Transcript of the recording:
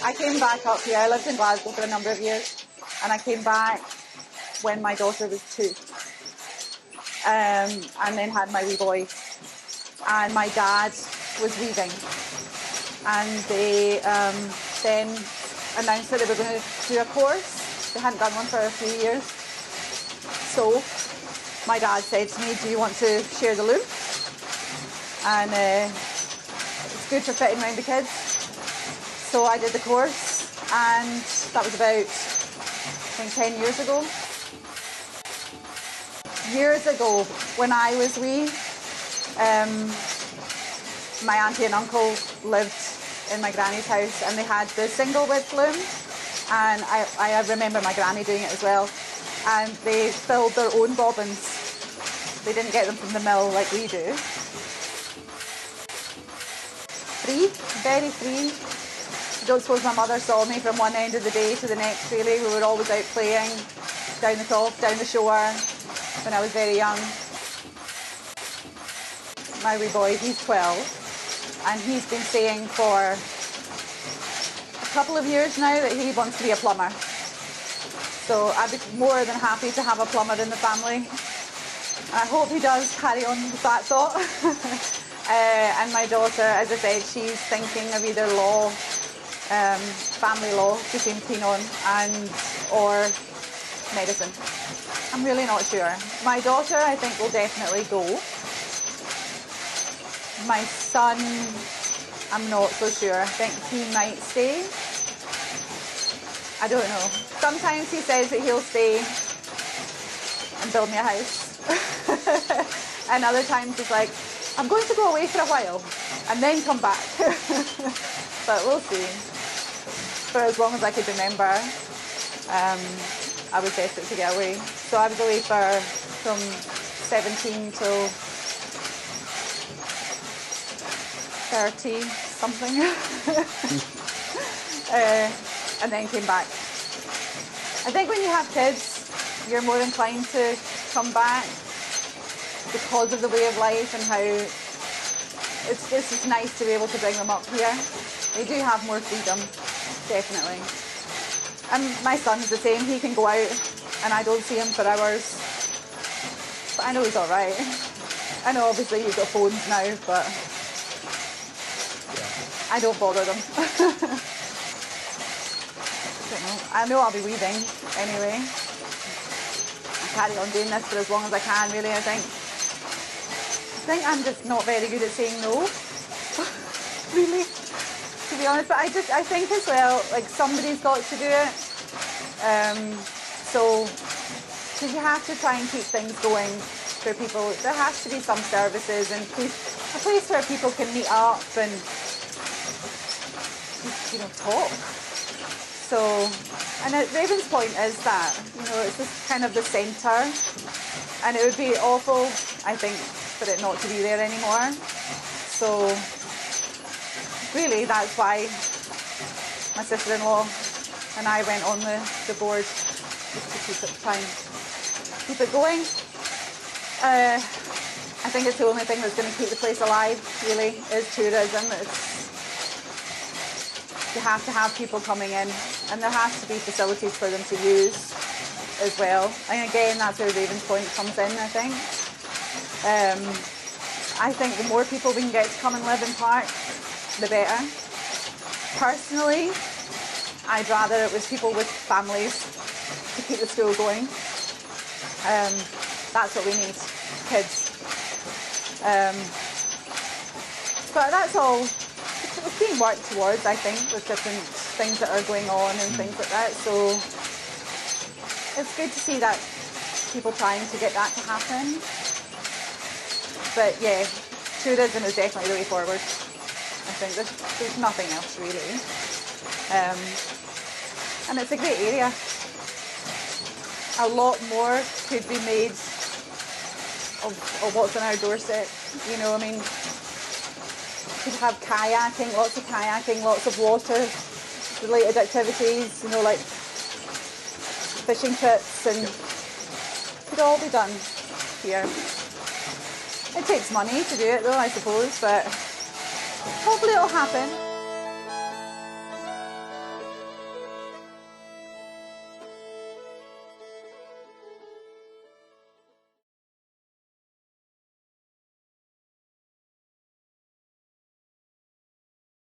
I came back up here. I lived in Glasgow for a number of years, and I came back when my daughter was 2, and then had my wee boy. And my dad was leaving, and they then announced that they were going to do a course. They hadn't done one for a few years. So my dad said to me, do you want to share the loom? And it's good for fitting around the kids. So I did the course, and that was about, I think, 10 years ago. Years ago, when I was wee, my auntie and uncle lived in my granny's house, and they had the single width loom, and I remember my granny doing it as well, and they filled their own bobbins. They didn't get them from the mill like we do. Free, very free. I don't suppose my mother saw me from one end of the day to the next, really. We were always out playing, down the top, down the shore, when I was very young. My wee boy, he's 12, and he's been saying for a couple of years now that he wants to be a plumber. So I'd be more than happy to have a plumber in the family. I hope he does carry on with that thought. And my daughter, as I said, she's thinking of either law, family law, she seems keen on, or medicine. I'm really not sure. My daughter, I think, will definitely go. My son, I'm not so sure. I think he might stay. I don't know. Sometimes he says that he'll stay and build me a house. And other times he's like, I'm going to go away for a while and then come back. But we'll see. For as long as I could remember, I was desperate to get away. So I was away from 17 till 30 something. And then came back. I think when you have kids, you're more inclined to come back because of the way of life and how it's just nice to be able to bring them up here. They do have more freedom, definitely. And my son's the same. He can go out and I don't see him for hours. But I know he's all right. I know obviously you've got phones now, but I don't bother them. I know I'll be weaving anyway. I'll carry on doing this for as long as I can, really, I think. I think I'm just not very good at saying no, really, to be honest. But I think as well, like, somebody's got to do it. So, because you have to try and keep things going for people. There has to be some services and a place where people can meet up and, you know, talk. So, and Ravens Point is that, you know, it's just kind of the centre, and it would be awful, I think, for it not to be there anymore. So, really, that's why my sister-in-law and I went on the board, just to try and keep it going. I think it's the only thing that's going to keep the place alive, really, is tourism. You have to have people coming in, and there has to be facilities for them to use as well. And again, that's where Ravens Point comes in, I think. I think the more people we can get to come and live in Pairc, the better. Personally, I'd rather it was people with families to keep the school going. That's what we need, kids. But that's all. It's being worked towards, I think, with different things that are going on and things like that. So it's good to see that people trying to get that to happen. But yeah, tourism is definitely the way forward. I think there's nothing else really. And it's a great area. A lot more could be made of what's on our doorstep. You know, I mean, could have kayaking, lots of water-related activities, you know, like fishing trips, and could all be done here. It takes money to do it though, I suppose, but hopefully it'll happen.